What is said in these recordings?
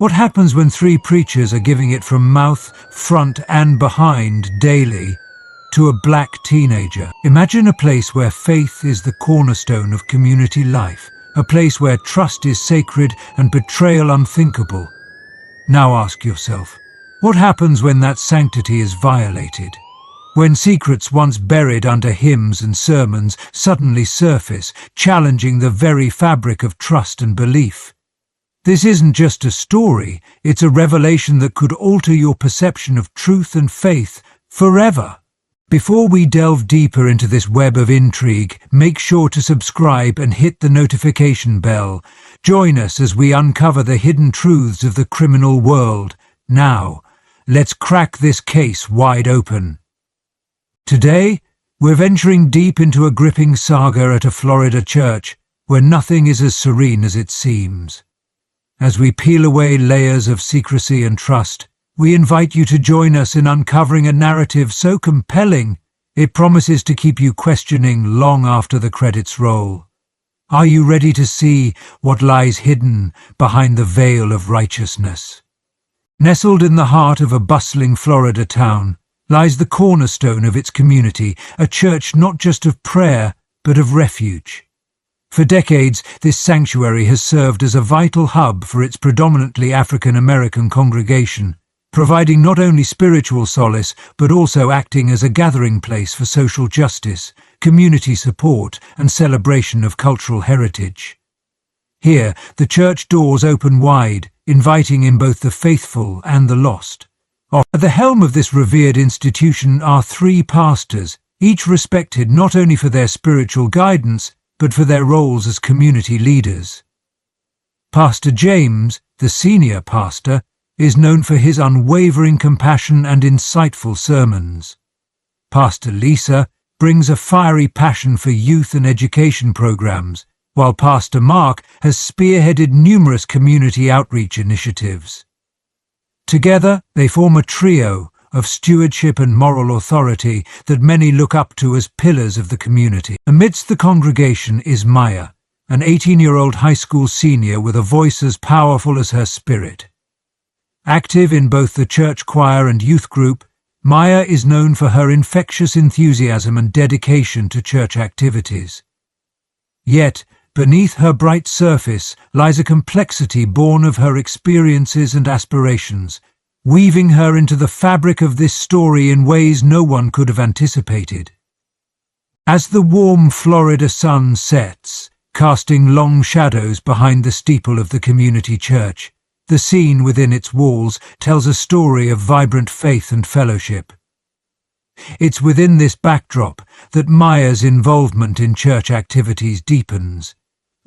What happens when three preachers are giving it from mouth, front and behind daily to a black teenager? Imagine a place where faith is the cornerstone of community life, a place where trust is sacred and betrayal unthinkable. Now ask yourself, what happens when that sanctity is violated? When secrets once buried under hymns and sermons suddenly surface, challenging the very fabric of trust and belief? This isn't just a story, it's a revelation that could alter your perception of truth and faith forever. Before we delve deeper into this web of intrigue, make sure to subscribe and hit the notification bell. Join us as we uncover the hidden truths of the criminal world. Now, let's crack this case wide open. Today, we're venturing deep into a gripping saga at a Florida church where nothing is as serene as it seems. As we peel away layers of secrecy and trust, we invite you to join us in uncovering a narrative so compelling it promises to keep you questioning long after the credits roll. Are you ready to see what lies hidden behind the veil of righteousness? Nestled in the heart of a bustling Florida town lies the cornerstone of its community, a church not just of prayer, but of refuge. For decades, this sanctuary has served as a vital hub for its predominantly African-American congregation, providing not only spiritual solace, but also acting as a gathering place for social justice, community support, and celebration of cultural heritage. Here, the church doors open wide, inviting in both the faithful and the lost. At the helm of this revered institution are three pastors, each respected not only for their spiritual guidance, but for their roles as community leaders. Pastor James, the senior pastor, is known for his unwavering compassion and insightful sermons. Pastor Lisa brings a fiery passion for youth and education programs, while Pastor Mark has spearheaded numerous community outreach initiatives. Together, they form a trio of stewardship and moral authority that many look up to as pillars of the community. Amidst the congregation is Maya, an 18-year-old high school senior with a voice as powerful as her spirit. Active in both the church choir and youth group, Maya is known for her infectious enthusiasm and dedication to church activities. Yet, beneath her bright surface lies a complexity born of her experiences and aspirations, weaving her into the fabric of this story in ways no one could have anticipated. As the warm Florida sun sets, casting long shadows behind the steeple of the community church, the scene within its walls tells a story of vibrant faith and fellowship. It's within this backdrop that Maya's involvement in church activities deepens,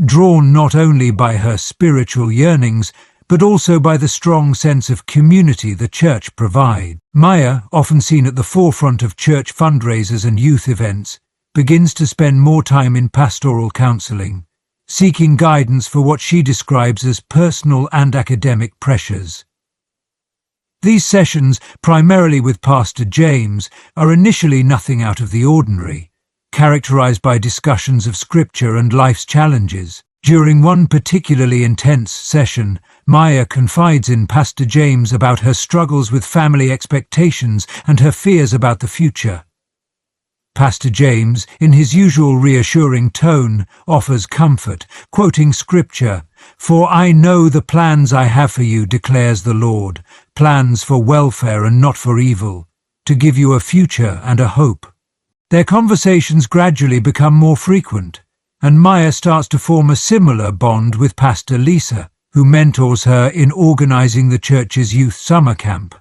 drawn not only by her spiritual yearnings, but also by the strong sense of community the church provides. Maya, often seen at the forefront of church fundraisers and youth events, begins to spend more time in pastoral counseling, seeking guidance for what she describes as personal and academic pressures. These sessions, primarily with Pastor James, are initially nothing out of the ordinary, characterized by discussions of scripture and life's challenges. During one particularly intense session, Maya confides in Pastor James about her struggles with family expectations and her fears about the future. Pastor James, in his usual reassuring tone, offers comfort, quoting scripture, "For I know the plans I have for you, declares the Lord, plans for welfare and not for evil, to give you a future and a hope." Their conversations gradually become more frequent, and Maya starts to form a similar bond with Pastor Lisa, who mentors her in organizing the church's youth summer camp.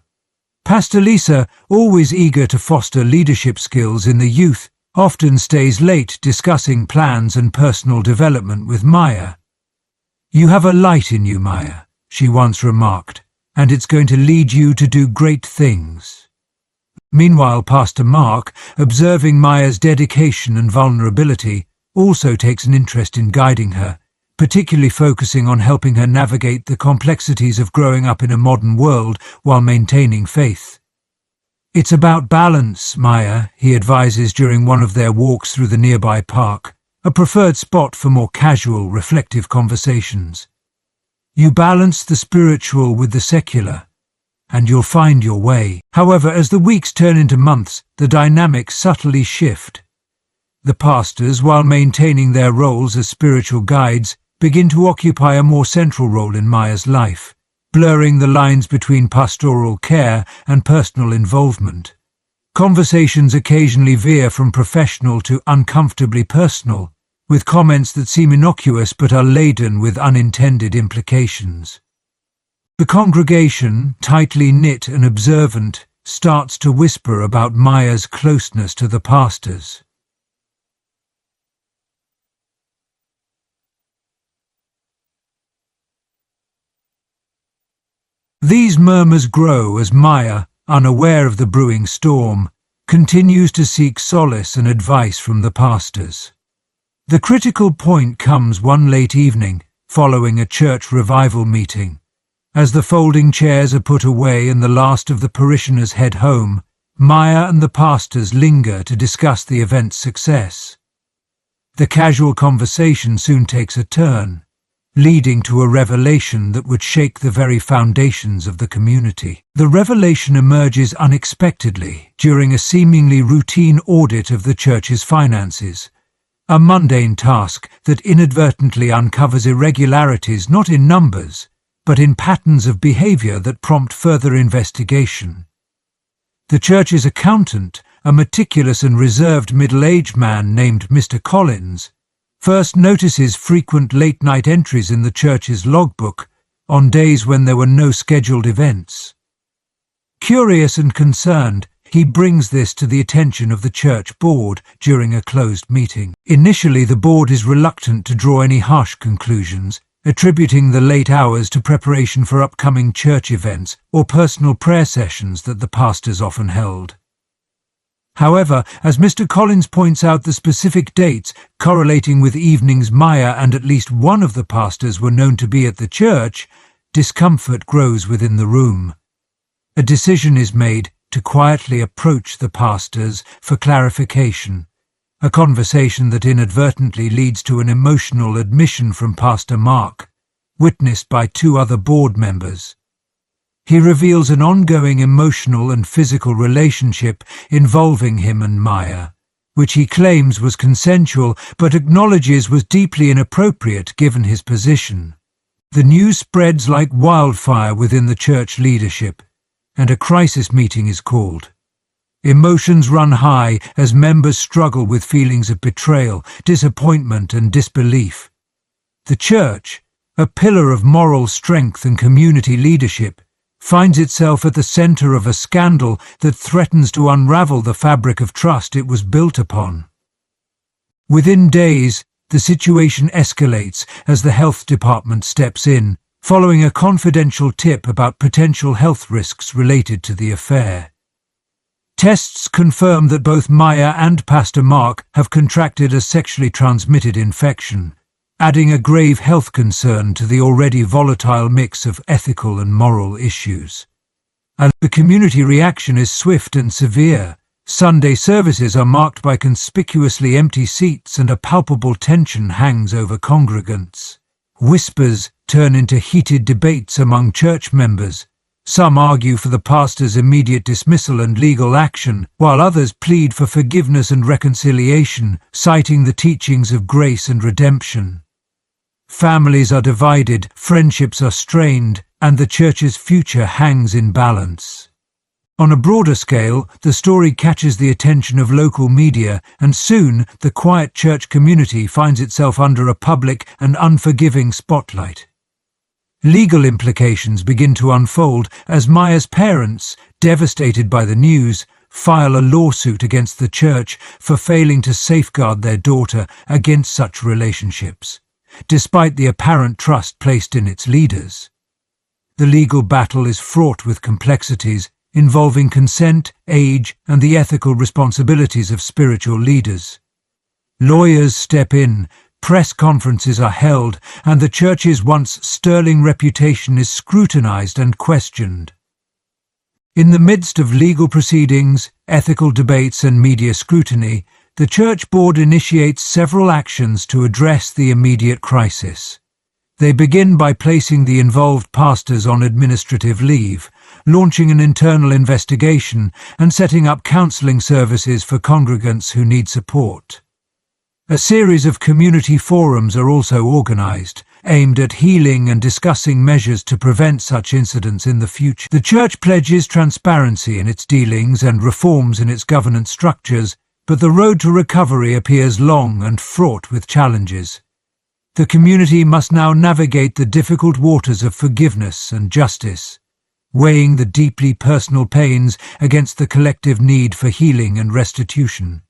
Pastor Lisa, always eager to foster leadership skills in the youth, often stays late discussing plans and personal development with Maya. "You have a light in you, Maya," she once remarked, "and it's going to lead you to do great things." Meanwhile, Pastor Mark, observing Maya's dedication and vulnerability, also takes an interest in guiding her, particularly focusing on helping her navigate the complexities of growing up in a modern world while maintaining faith. "It's about balance, Maya," he advises during one of their walks through the nearby park, a preferred spot for more casual, reflective conversations. You balance the spiritual with the secular, and you'll find your way. However, as the weeks turn into months, the dynamics subtly shift. The pastors, while maintaining their roles as spiritual guides, begin to occupy a more central role in Maya's life, blurring the lines between pastoral care and personal involvement. Conversations occasionally veer from professional to uncomfortably personal, with comments that seem innocuous but are laden with unintended implications. The congregation, tightly knit and observant, starts to whisper about Maya's closeness to the pastors. These murmurs grow as Maya, unaware of the brewing storm, continues to seek solace and advice from the pastors. The critical point comes one late evening, following a church revival meeting. As the folding chairs are put away and the last of the parishioners head home, Maya and the pastors linger to discuss the event's success. The casual conversation soon takes a turn, leading to a revelation that would shake the very foundations of the community. The revelation emerges unexpectedly during a seemingly routine audit of the church's finances, a mundane task that inadvertently uncovers irregularities not in numbers, but in patterns of behavior that prompt further investigation. The church's accountant, a meticulous and reserved middle-aged man named Mr. Collins, first notices frequent late-night entries in the church's logbook on days when there were no scheduled events. Curious and concerned, he brings this to the attention of the church board during a closed meeting. Initially, the board is reluctant to draw any harsh conclusions, attributing the late hours to preparation for upcoming church events or personal prayer sessions that the pastors often held. However, as Mr. Collins points out the specific dates correlating with evenings Maya and at least one of the pastors were known to be at the church, discomfort grows within the room. A decision is made to quietly approach the pastors for clarification, a conversation that inadvertently leads to an emotional admission from Pastor Mark, witnessed by two other board members. He reveals an ongoing emotional and physical relationship involving him and Maya, which he claims was consensual but acknowledges was deeply inappropriate given his position. The news spreads like wildfire within the church leadership, and a crisis meeting is called. Emotions run high as members struggle with feelings of betrayal, disappointment, and disbelief. The church, a pillar of moral strength and community leadership, finds itself at the center of a scandal that threatens to unravel the fabric of trust it was built upon. Within days, the situation escalates as the health department steps in, following a confidential tip about potential health risks related to the affair. Tests confirm that both Maya and Pastor Mark have contracted a sexually transmitted infection, adding a grave health concern to the already volatile mix of ethical and moral issues. And the community reaction is swift and severe. Sunday services are marked by conspicuously empty seats and a palpable tension hangs over congregants. Whispers turn into heated debates among church members. Some argue for the pastor's immediate dismissal and legal action, while others plead for forgiveness and reconciliation, citing the teachings of grace and redemption. Families are divided, friendships are strained, and the church's future hangs in balance. On a broader scale, the story catches the attention of local media, and soon the quiet church community finds itself under a public and unforgiving spotlight. Legal implications begin to unfold as Maya's parents, devastated by the news, file a lawsuit against the church for failing to safeguard their daughter against such relationships, despite the apparent trust placed in its leaders. The legal battle is fraught with complexities involving consent, age, and the ethical responsibilities of spiritual leaders. Lawyers step in, press conferences are held, and the church's once sterling reputation is scrutinized and questioned. In the midst of legal proceedings, ethical debates, and media scrutiny, the church board initiates several actions to address the immediate crisis. They begin by placing the involved pastors on administrative leave, launching an internal investigation, and setting up counseling services for congregants who need support. A series of community forums are also organized, aimed at healing and discussing measures to prevent such incidents in the future. The Church pledges transparency in its dealings and reforms in its governance structures, but the road to recovery appears long and fraught with challenges. The community must now navigate the difficult waters of forgiveness and justice, weighing the deeply personal pains against the collective need for healing and restitution.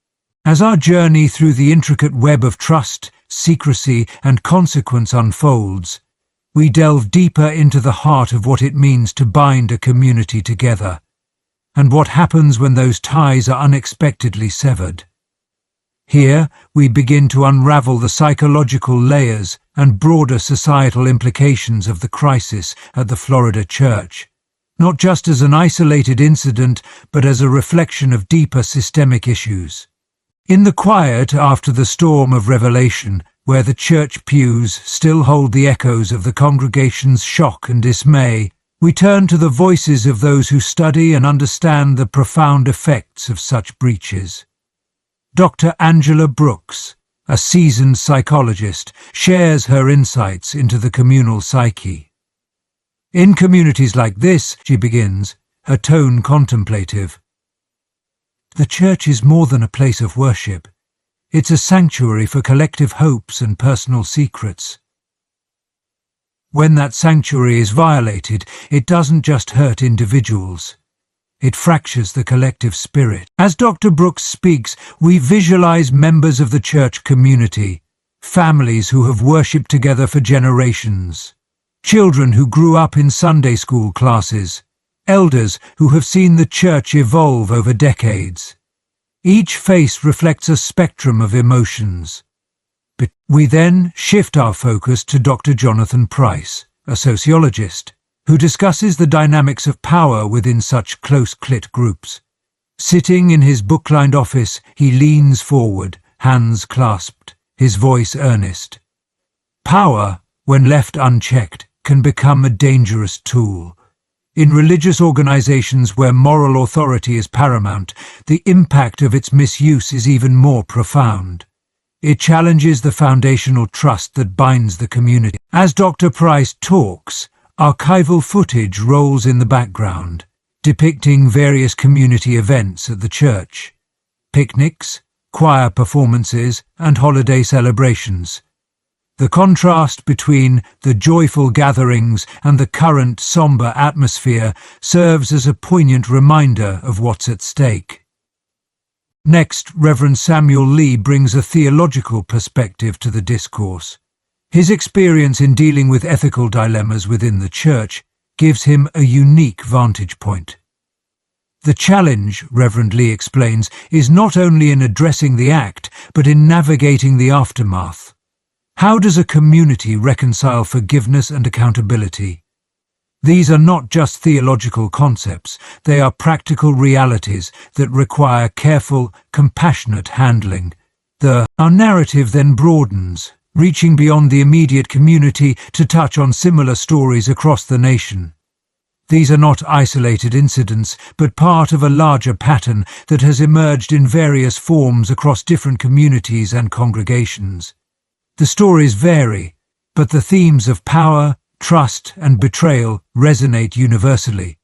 As our journey through the intricate web of trust, secrecy, and consequence unfolds, we delve deeper into the heart of what it means to bind a community together, and what happens when those ties are unexpectedly severed. Here, we begin to unravel the psychological layers and broader societal implications of the crisis at the Florida Church, not just as an isolated incident, but as a reflection of deeper systemic issues. In the quiet after the storm of revelation, where the church pews still hold the echoes of the congregation's shock and dismay, we turn to the voices of those who study and understand the profound effects of such breaches. Dr. Angela Brooks, a seasoned psychologist, shares her insights into the communal psyche. In communities like this, she begins, her tone contemplative, the church is more than a place of worship. It's a sanctuary for collective hopes and personal secrets. When that sanctuary is violated, it doesn't just hurt individuals. It fractures the collective spirit. As Dr. Brooks speaks, we visualize members of the church community, families who have worshipped together for generations, children who grew up in Sunday school classes, elders who have seen the church evolve over decades. Each face reflects a spectrum of emotions. But we then shift our focus to Dr. Jonathan Price, a sociologist, who discusses the dynamics of power within such close-knit groups. Sitting in his book-lined office, he leans forward, hands clasped, his voice earnest. Power, when left unchecked, can become a dangerous tool. In religious organizations where moral authority is paramount, the impact of its misuse is even more profound. It challenges the foundational trust that binds the community. As Dr. Price talks, archival footage rolls in the background, depicting various community events at the church, picnics, choir performances, and holiday celebrations. The contrast between the joyful gatherings and the current somber atmosphere serves as a poignant reminder of what's at stake. Next, Reverend Samuel Lee brings a theological perspective to the discourse. His experience in dealing with ethical dilemmas within the church gives him a unique vantage point. The challenge, Reverend Lee explains, is not only in addressing the act, but in navigating the aftermath. How does a community reconcile forgiveness and accountability? These are not just theological concepts, they are practical realities that require careful, compassionate handling. Our narrative then broadens, reaching beyond the immediate community to touch on similar stories across the nation. These are not isolated incidents, but part of a larger pattern that has emerged in various forms across different communities and congregations. The stories vary, but the themes of power, trust, and betrayal resonate universally.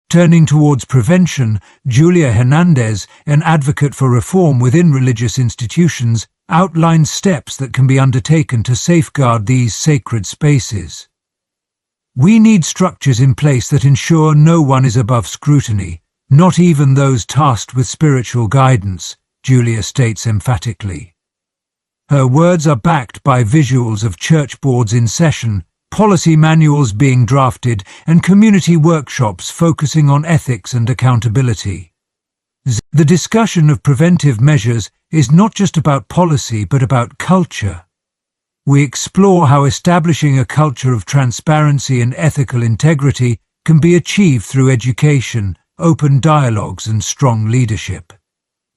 Turning towards prevention, Julia Hernandez, an advocate for reform within religious institutions, outlines steps that can be undertaken to safeguard these sacred spaces. We need structures in place that ensure no one is above scrutiny, not even those tasked with spiritual guidance, Julia states emphatically. Her words are backed by visuals of church boards in session, policy manuals being drafted, and community workshops focusing on ethics and accountability. The discussion of preventive measures is not just about policy but about culture. We explore how establishing a culture of transparency and ethical integrity can be achieved through education, open dialogues, and strong leadership.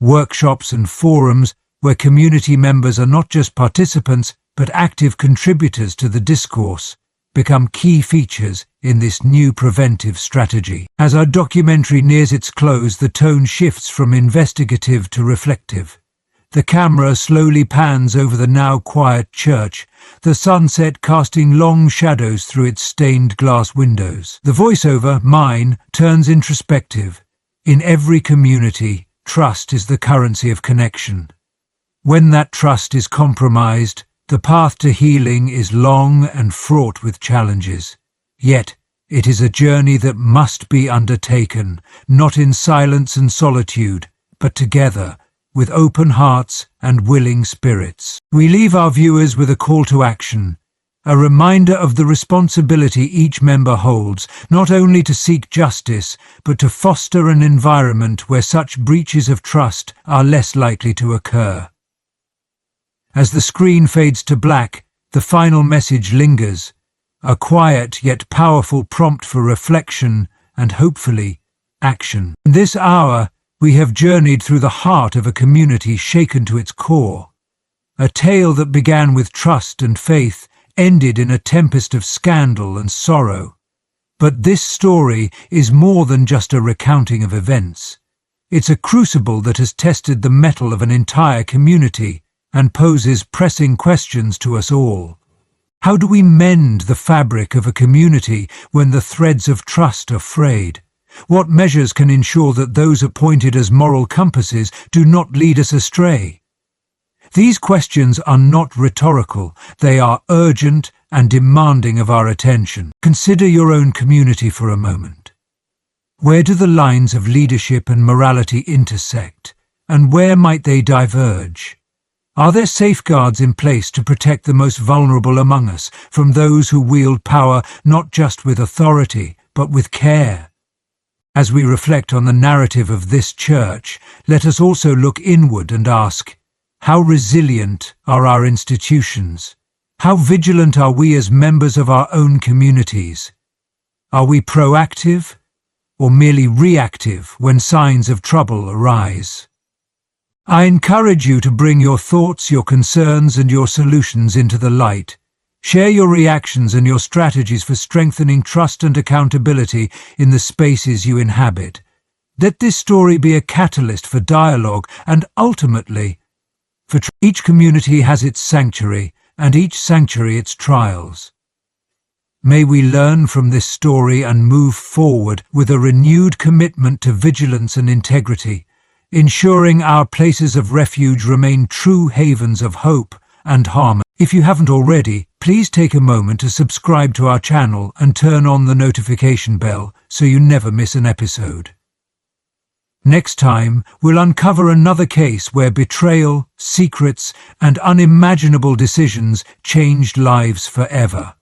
Workshops and forums where community members are not just participants but active contributors to the discourse, become key features in this new preventive strategy. As our documentary nears its close, the tone shifts from investigative to reflective. The camera slowly pans over the now quiet church, the sunset casting long shadows through its stained glass windows. The voiceover, mine, turns introspective. In every community, trust is the currency of connection. When that trust is compromised, the path to healing is long and fraught with challenges. Yet, it is a journey that must be undertaken, not in silence and solitude, but together, with open hearts and willing spirits. We leave our viewers with a call to action, a reminder of the responsibility each member holds, not only to seek justice, but to foster an environment where such breaches of trust are less likely to occur. As the screen fades to black, the final message lingers, a quiet yet powerful prompt for reflection and, hopefully, action. In this hour, we have journeyed through the heart of a community shaken to its core. A tale that began with trust and faith ended in a tempest of scandal and sorrow. But this story is more than just a recounting of events. It's a crucible that has tested the mettle of an entire community and poses pressing questions to us all. How do we mend the fabric of a community when the threads of trust are frayed? What measures can ensure that those appointed as moral compasses do not lead us astray? These questions are not rhetorical, they are urgent and demanding of our attention. Consider your own community for a moment. Where do the lines of leadership and morality intersect, and where might they diverge? Are there safeguards in place to protect the most vulnerable among us from those who wield power not just with authority, but with care? As we reflect on the narrative of this church, let us also look inward and ask, how resilient are our institutions? How vigilant are we as members of our own communities? Are we proactive or merely reactive when signs of trouble arise? I encourage you to bring your thoughts, your concerns, and your solutions into the light. Share your reactions and your strategies for strengthening trust and accountability in the spaces you inhabit. Let this story be a catalyst for dialogue and, ultimately, for each community has its sanctuary, and each sanctuary its trials. May we learn from this story and move forward with a renewed commitment to vigilance and integrity, ensuring our places of refuge remain true havens of hope and harmony. If you haven't already, please take a moment to subscribe to our channel and turn on the notification bell so you never miss an episode. Next time, we'll uncover another case where betrayal, secrets, and unimaginable decisions changed lives forever.